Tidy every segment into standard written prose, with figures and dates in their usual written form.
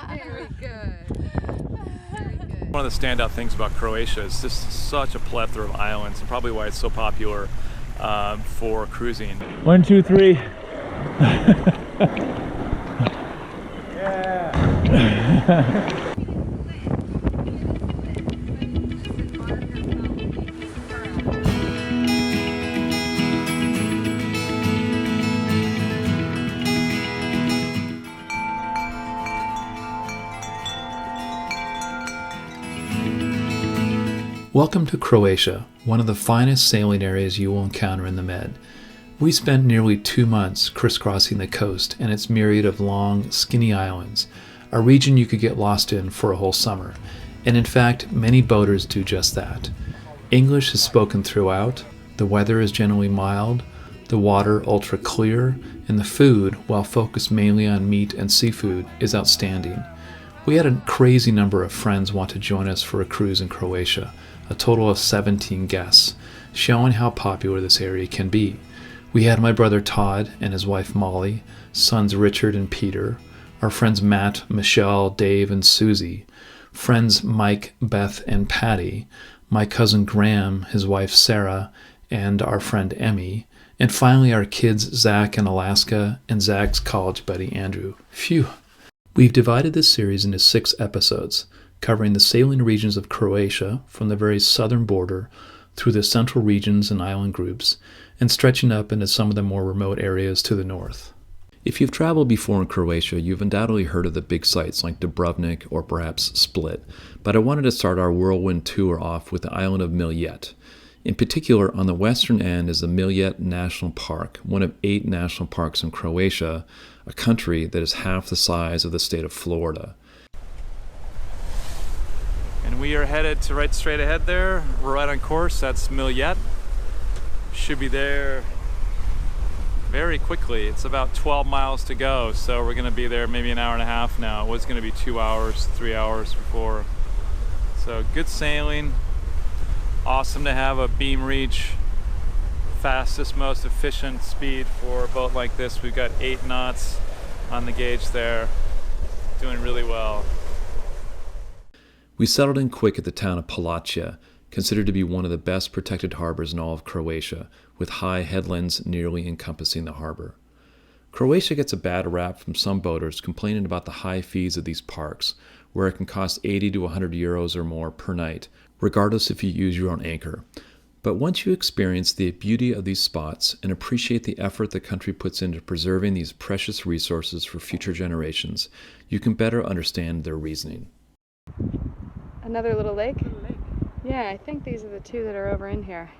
Very good. Very good. One of the standout things about Croatia is just such a plethora of islands, and probably why it's so popular for cruising. 1, 2, 3. Yeah. Welcome to Croatia, one of the finest sailing areas you will encounter in the Med. We spent nearly 2 months crisscrossing the coast and its myriad of long, skinny islands, a region you could get lost in for a whole summer. And in fact, many boaters do just that. English is spoken throughout, the weather is generally mild, the water ultra clear, and the food, while focused mainly on meat and seafood, is outstanding. We had a crazy number of friends want to join us for a cruise in Croatia, a total of 17 guests, showing how popular this area can be. We had my brother Todd and his wife Molly, sons Richard and Peter, our friends Matt, Michelle, Dave, and Susie, friends Mike, Beth, and Patty, my cousin Graham, his wife Sarah, and our friend Emmy, and finally our kids Zach in Alaska and Zach's college buddy Andrew. Phew! We've divided this series into 6 episodes, covering the sailing regions of Croatia from the very southern border through the central regions and island groups, and stretching up into some of the more remote areas to the north. If you've traveled before in Croatia, you've undoubtedly heard of the big sites like Dubrovnik or perhaps Split, but I wanted to start our whirlwind tour off with the island of Mljet. In particular, on the western end is the Mljet National Park, one of 8 national parks in Croatia, a country that is half the size of the state of Florida. And we are headed to right straight ahead there. We're right on course. That's Mljet. Should be there very quickly. It's about 12 miles to go, so we're going to be there maybe an hour and a half now. It was going to be 2 hours, 3 hours before. So good sailing. Awesome to have a beam reach. Fastest, most efficient speed for a boat like this. We've got 8 knots on the gauge there. Doing really well. We settled in quick at the town of Poljice, considered to be one of the best protected harbors in all of Croatia, with high headlands nearly encompassing the harbor. Croatia gets a bad rap from some boaters complaining about the high fees of these parks, where it can cost 80 to 100 euros or more per night, regardless if you use your own anchor. But once you experience the beauty of these spots and appreciate the effort the country puts into preserving these precious resources for future generations, you can better understand their reasoning. Another little lake? Yeah, I think these are the 2 that are over in here.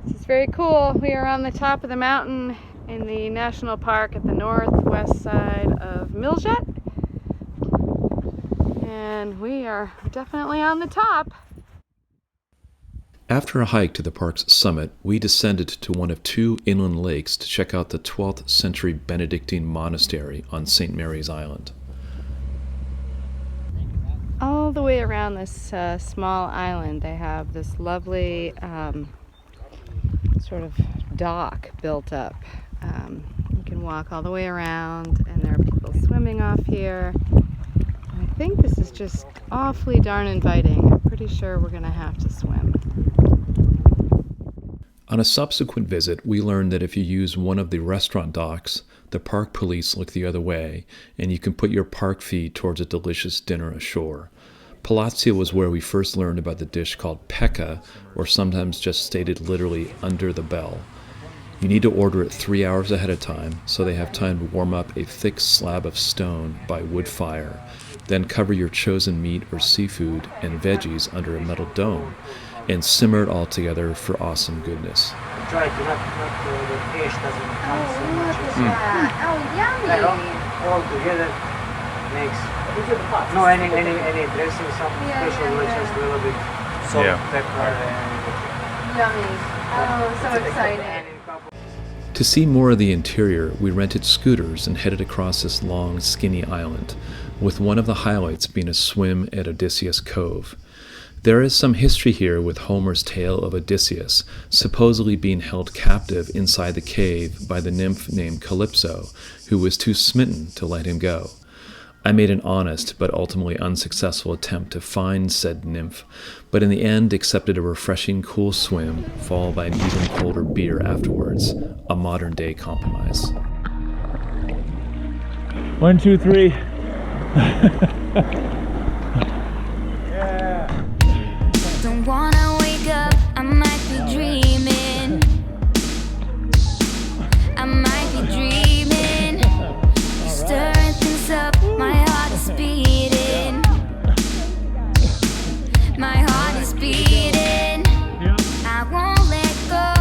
This is very cool. We are on the top of the mountain in the national park at the northwest side of Mljet. And we are definitely on the top. After a hike to the park's summit, we descended to one of 2 inland lakes to check out the 12th century Benedictine monastery on St. Mary's Island. All the way around this small island, they have this lovely sort of dock built up. You can walk all the way around, and there are people swimming off here. I think this is just awfully darn inviting. I'm pretty sure we're going to have to swim. On a subsequent visit, we learned that if you use one of the restaurant docks, the park police look the other way, and you can put your park fee towards a delicious dinner ashore. Poljice was where we first learned about the dish called peka, or sometimes just stated literally under the bell. You need to order it 3 hours ahead of time, so they have time to warm up a thick slab of stone by wood fire, then cover your chosen meat or seafood and veggies under a metal dome, and simmer it all together for awesome goodness. Try to not the fish doesn't come so look much. at that. Oh, yummy. All together makes no any dressing, something special, just a little bit salt, pepper, and Yummy. Oh, so exciting. To see more of the interior, we rented scooters and headed across this long, skinny island, with one of the highlights being a swim at Odysseus Cove. There is some history here with Homer's tale of Odysseus supposedly being held captive inside the cave by the nymph named Calypso, who was too smitten to let him go. I made an honest but ultimately unsuccessful attempt to find said nymph, but in the end accepted a refreshing cool swim, followed by an even colder beer afterwards, a modern-day compromise. 1, 2, 3. Don't wanna wake up, I might be dreaming. I might be dreaming. You're stirring things up, my heart is beating. My heart is beating. I won't let go,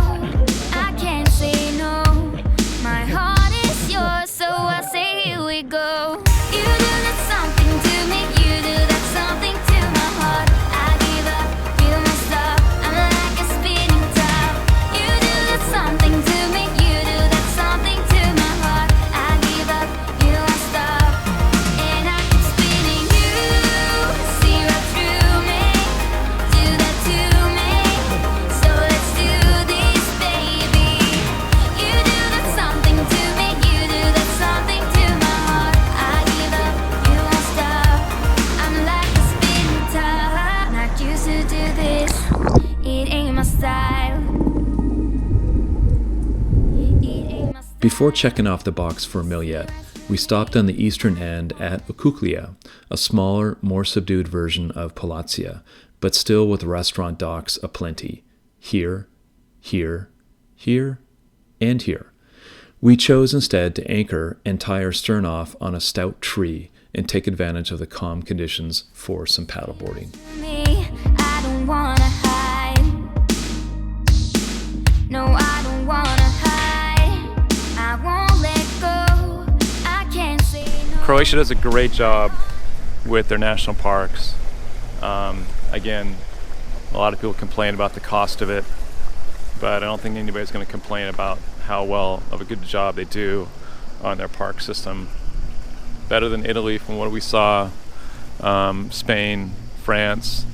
I can't say no. My heart is yours, so I say here we go. You do that something to me, you do that something to my heart. I give up, you must stop, I'm like a spinning top. You do that something to me, you do that something to my heart. I give up, you must stop, and I keep spinning. You see right through me, do that to me, so let's do this, baby. You do that something to me, you do that something to my heart. I give up, you won't stop, I'm like a spinning top. Not used to do this, it ain't my style. It ain't my style. Before checking off the box for Mljet, we stopped on the eastern end at Acoustic, a smaller, more subdued version of Polace, but still with restaurant docks aplenty. Here, here, here, and here. We chose instead to anchor and tie our stern off on a stout tree and take advantage of the calm conditions for some paddleboarding. Me, I don't wanna hide. No, I don't wanna hide. I won't let go, I can't say no. Croatia does a great job with their national parks. Again, a lot of people complain about the cost of it, but I don't think anybody's going to complain about how well of a good job they do on their park system. Better than Italy from what we saw, Spain, France.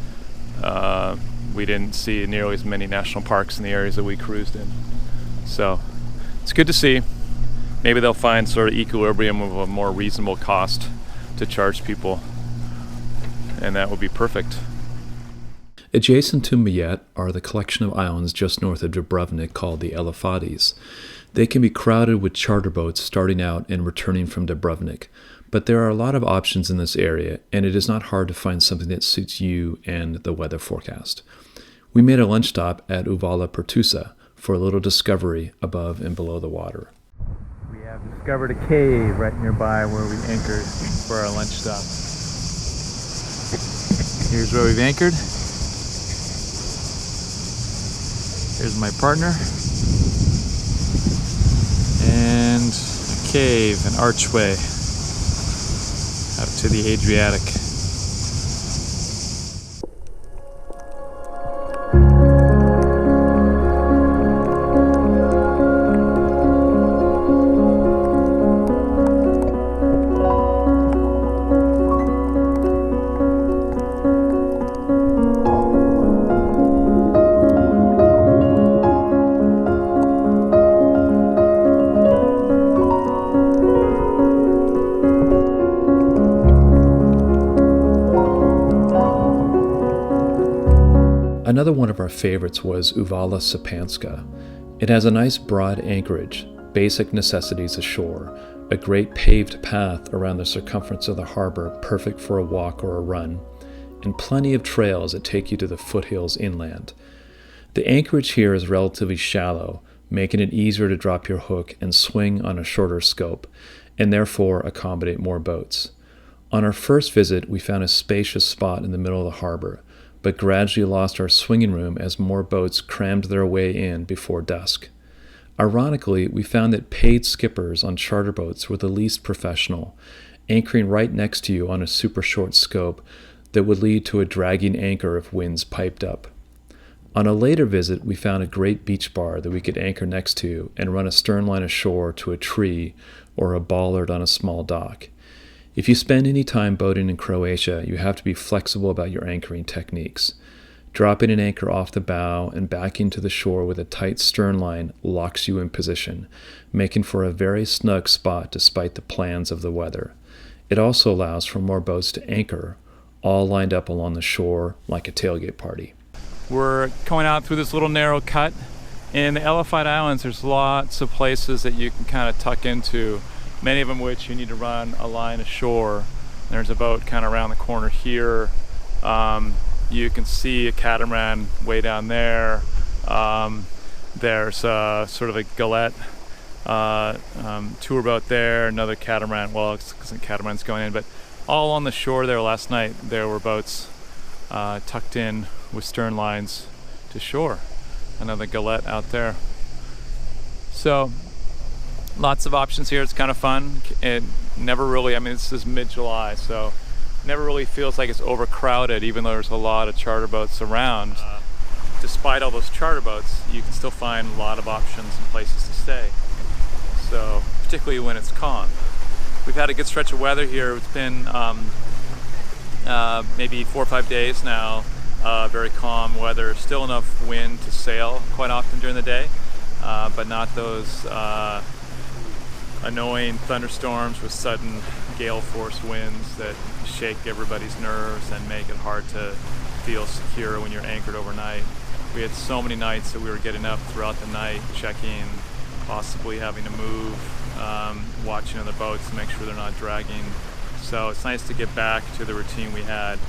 We didn't see nearly as many national parks in the areas that we cruised in. So it's good to see. Maybe they'll find sort of equilibrium of a more reasonable cost to charge people, and that would be perfect. Adjacent to Mljet are the collection of islands just north of Dubrovnik called the Elafatis. They can be crowded with charter boats starting out and returning from Dubrovnik, but there are a lot of options in this area, and it is not hard to find something that suits you and the weather forecast. We made a lunch stop at Uvala Pertusa for a little discovery above and below the water. We have discovered a cave right nearby where we anchored for our lunch stop. Here's where we've anchored. Here's my partner. And a cave, an archway out to the Adriatic. Another one of our favorites was Uvala Sapanska. It has a nice broad anchorage, basic necessities ashore, a great paved path around the circumference of the harbor perfect for a walk or a run, and plenty of trails that take you to the foothills inland. The anchorage here is relatively shallow, making it easier to drop your hook and swing on a shorter scope, and therefore accommodate more boats. On our first visit, we found a spacious spot in the middle of the harbor, but gradually lost our swinging room as more boats crammed their way in before dusk. Ironically, we found that paid skippers on charter boats were the least professional, anchoring right next to you on a super short scope that would lead to a dragging anchor if winds piped up. On a later visit, we found a great beach bar that we could anchor next to and run a stern line ashore to a tree or a bollard on a small dock. If you spend any time boating in Croatia, you have to be flexible about your anchoring techniques. Dropping an anchor off the bow and backing to the shore with a tight stern line locks you in position, making for a very snug spot despite the plans of the weather. It also allows for more boats to anchor, all lined up along the shore like a tailgate party. We're going out through this little narrow cut. In the Elafiti Islands, there's lots of places that you can kind of tuck into, many of them which you need to run a line ashore. There's a boat kind of around the corner here. You can see a catamaran way down there. There's sort of a galette tour boat there, another catamaran. Well, it isn't catamaran's going in, but all on the shore there last night, there were boats tucked in with stern lines to shore. Another galette out there. So lots of options here. It's kind of fun. It never really, I mean, this is mid-July, so never really feels like it's overcrowded, even though there's a lot of charter boats around. Despite all those charter boats, you can still find a lot of options and places to stay. So, particularly when it's calm. We've had a good stretch of weather here. It's been maybe 4 or 5 days now. Very calm weather, still enough wind to sail quite often during the day, but not those annoying thunderstorms with sudden gale force winds that shake everybody's nerves and make it hard to feel secure when you're anchored overnight. We had so many nights that we were getting up throughout the night, checking, possibly having to move, watching other boats to make sure they're not dragging. So it's nice to get back to the routine we had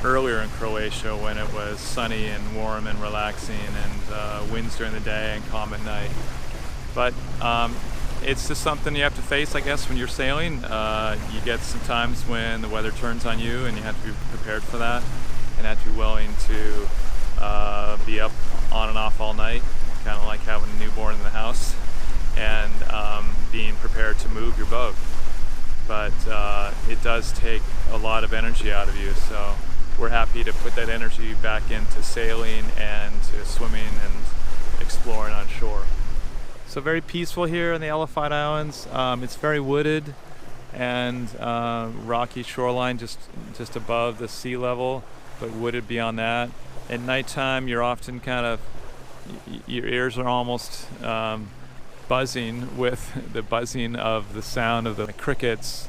earlier in Croatia when it was sunny and warm and relaxing and winds during the day and calm at night. But it's just something you have to face, I guess, when you're sailing. You get some times when the weather turns on you and you have to be prepared for that and have to be willing to be up on and off all night, kind of like having a newborn in the house, and being prepared to move your boat. But it does take a lot of energy out of you, so we're happy to put that energy back into sailing and to swimming and exploring on shore. So very peaceful here in the Elafiti Islands. It's very wooded and rocky shoreline just above the sea level, but wooded beyond that. At nighttime, you're often your ears are almost buzzing with the buzzing of the sound of the crickets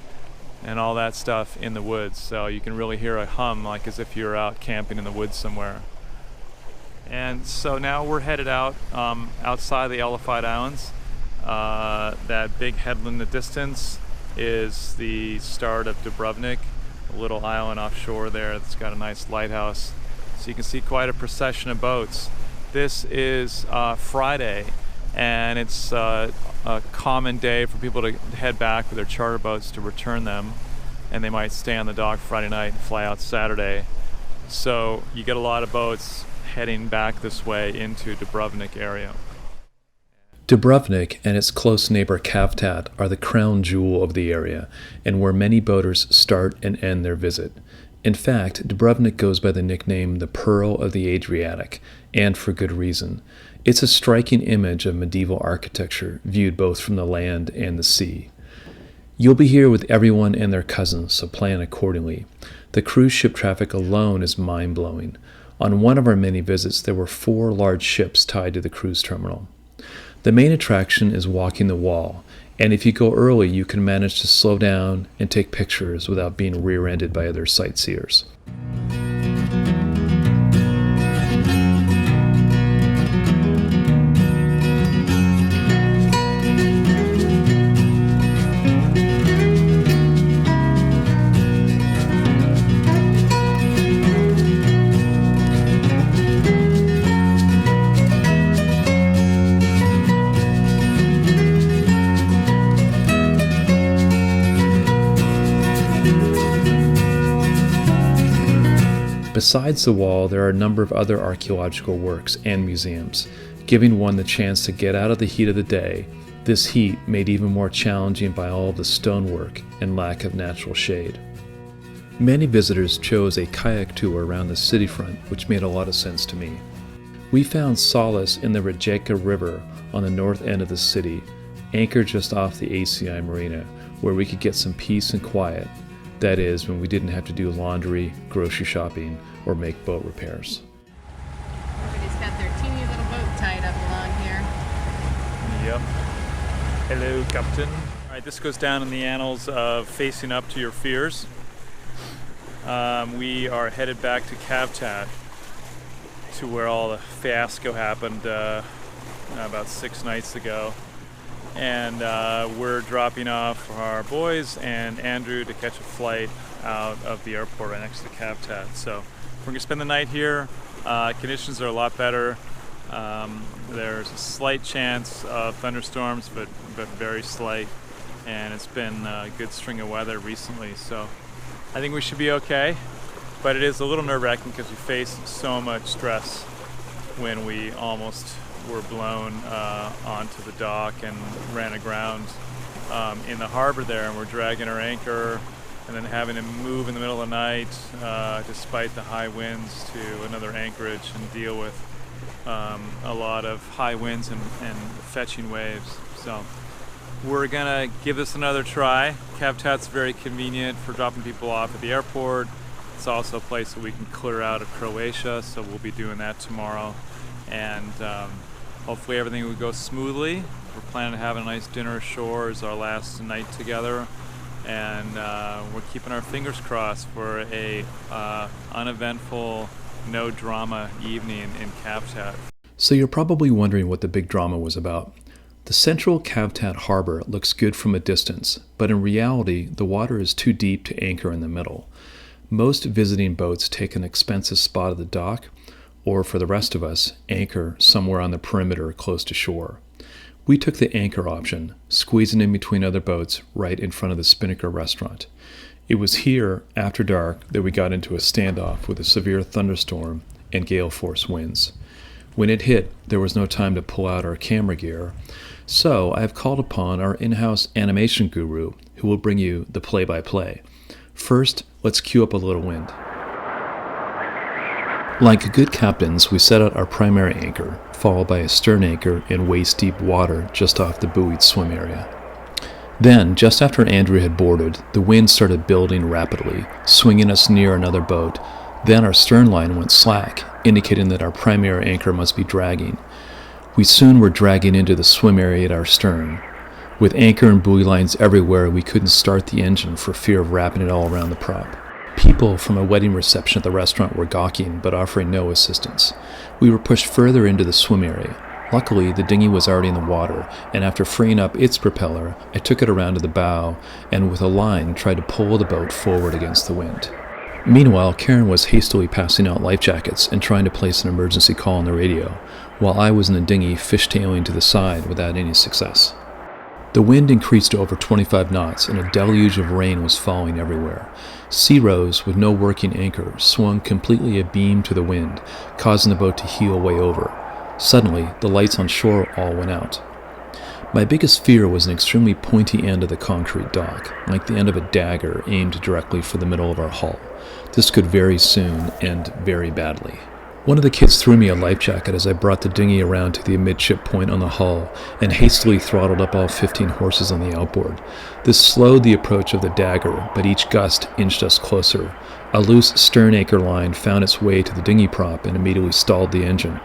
and all that stuff in the woods. So you can really hear a hum, like as if you're out camping in the woods somewhere. And so now we're headed out outside the Elafiti Islands. That big headland in the distance is the start of Dubrovnik, a little island offshore there that's got a nice lighthouse. So you can see quite a procession of boats. This is Friday, and it's a common day for people to head back with their charter boats to return them, and they might stay on the dock Friday night and fly out Saturday. So you get a lot of boats heading back this way into Dubrovnik area. Dubrovnik and its close neighbor Cavtat are the crown jewel of the area, and where many boaters start and end their visit. In fact, Dubrovnik goes by the nickname the Pearl of the Adriatic, and for good reason. It's a striking image of medieval architecture, viewed both from the land and the sea. You'll be here with everyone and their cousins, so plan accordingly. The cruise ship traffic alone is mind-blowing. On one of our many visits, there were 4 large ships tied to the cruise terminal. The main attraction is walking the wall, and if you go early, you can manage to slow down and take pictures without being rear-ended by other sightseers. Besides the wall, there are a number of other archaeological works and museums, giving one the chance to get out of the heat of the day, this heat made even more challenging by all of the stonework and lack of natural shade. Many visitors chose a kayak tour around the city front, which made a lot of sense to me. We found solace in the Rijeka River on the north end of the city, anchored just off the ACI Marina, where we could get some peace and quiet. That is, when we didn't have to do laundry, grocery shopping, or make boat repairs. Hello, Captain. All right, this goes down in the annals of facing up to your fears. We are headed back to Cavtat, to where all the fiasco happened about 6 nights ago. And we're dropping off our boys and Andrew to catch a flight out of the airport right next to Cavtat. So we're gonna spend the night here. Conditions are a lot better. There's a slight chance of thunderstorms, but very slight. And it's been a good string of weather recently, so I think we should be okay. But it is a little nerve-wracking because we faced so much stress when we almost were blown onto the dock and ran aground in the harbor there, and we're dragging our anchor and then having to move in the middle of the night despite the high winds to another anchorage and deal with a lot of high winds and fetching waves. So we're gonna give this another try. Cavtat's very convenient for dropping people off at the airport. It's also a place that we can clear out of Croatia, so we'll be doing that tomorrow. And hopefully everything will go smoothly. We're planning to have a nice dinner ashore as our last night together. And we're keeping our fingers crossed for a uneventful, no drama evening in Cavtat. So you're probably wondering what the big drama was about. The central Cavtat harbor looks good from a distance, but in reality, the water is too deep to anchor in the middle. Most visiting boats take an expensive spot at the dock, or for the rest of us, anchor somewhere on the perimeter close to shore. We took the anchor option, squeezing in between other boats right in front of the Spinnaker restaurant. It was here, after dark, that we got into a standoff with a severe thunderstorm and gale force winds. When it hit, there was no time to pull out our camera gear, so I have called upon our in-house animation guru, who will bring you the play-by-play. First, let's cue up a little wind. Like good captains, we set out our primary anchor, followed by a stern anchor in waist-deep water just off the buoyed swim area. Then, just after Andrew had boarded, the wind started building rapidly, swinging us near another boat. Then our stern line went slack, indicating that our primary anchor must be dragging. We soon were dragging into the swim area at our stern. With anchor and buoy lines everywhere, we couldn't start the engine for fear of wrapping it all around the prop. People from a wedding reception at the restaurant were gawking, but offering no assistance. We were pushed further into the swim area. Luckily, the dinghy was already in the water, and after freeing up its propeller, I took it around to the bow, and with a line tried to pull the boat forward against the wind. Meanwhile, Karen was hastily passing out life jackets and trying to place an emergency call on the radio, while I was in the dinghy fishtailing to the side without any success. The wind increased to over 25 knots, and a deluge of rain was falling everywhere. Sea Rose, with no working anchor, swung completely abeam to the wind, causing the boat to heel way over. Suddenly, the lights on shore all went out. My biggest fear was an extremely pointy end of the concrete dock, like the end of a dagger aimed directly for the middle of our hull. This could very soon end very badly. One of the kids threw me a life jacket as I brought the dinghy around to the amidship point on the hull and hastily throttled up all 15 horses on the outboard. This slowed the approach of the dagger, but each gust inched us closer. A loose stern anchor line found its way to the dinghy prop and immediately stalled the engine.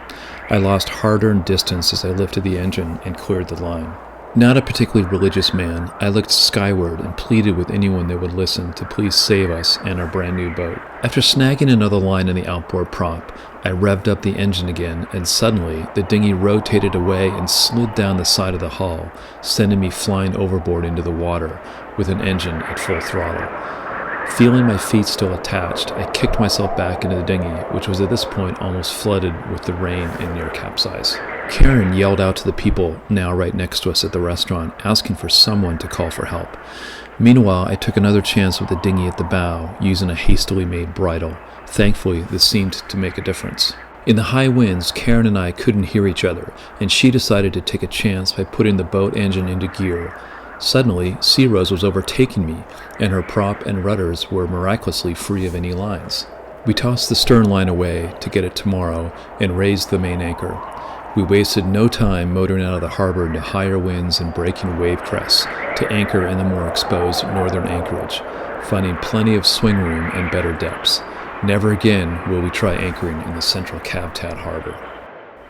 I lost hard-earned distance as I lifted the engine and cleared the line. Not a particularly religious man, I looked skyward and pleaded with anyone that would listen to please save us and our brand new boat. After snagging another line in the outboard prop, I revved up the engine again, and suddenly the dinghy rotated away and slid down the side of the hull, sending me flying overboard into the water with an engine at full throttle. Feeling my feet still attached, I kicked myself back into the dinghy, which was at this point almost flooded with the rain and near capsize. Karen yelled out to the people now right next to us at the restaurant, asking for someone to call for help. Meanwhile, I took another chance with the dinghy at the bow, using a hastily made bridle. Thankfully, this seemed to make a difference. In the high winds, Karen and I couldn't hear each other, and she decided to take a chance by putting the boat engine into gear. Suddenly, Sea Rose was overtaking me, and her prop and rudders were miraculously free of any lines. We tossed the stern line away to get it tomorrow and raised the main anchor. We wasted no time motoring out of the harbor into higher winds and breaking wave crests to anchor in the more exposed northern anchorage, finding plenty of swing room and better depths. Never again will we try anchoring in the central Cavtat harbor.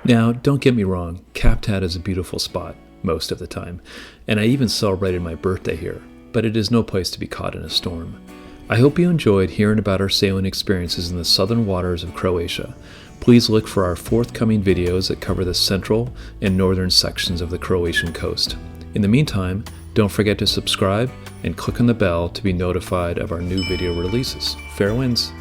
Now, don't get me wrong, Cavtat is a beautiful spot. most of the time, and I even celebrated my birthday here, but it is no place to be caught in a storm. I hope you enjoyed hearing about our sailing experiences in the southern waters of Croatia. Please look for our forthcoming videos that cover the central and northern sections of the Croatian coast. In the meantime, don't forget to subscribe and click on the bell to be notified of our new video releases. Fair winds!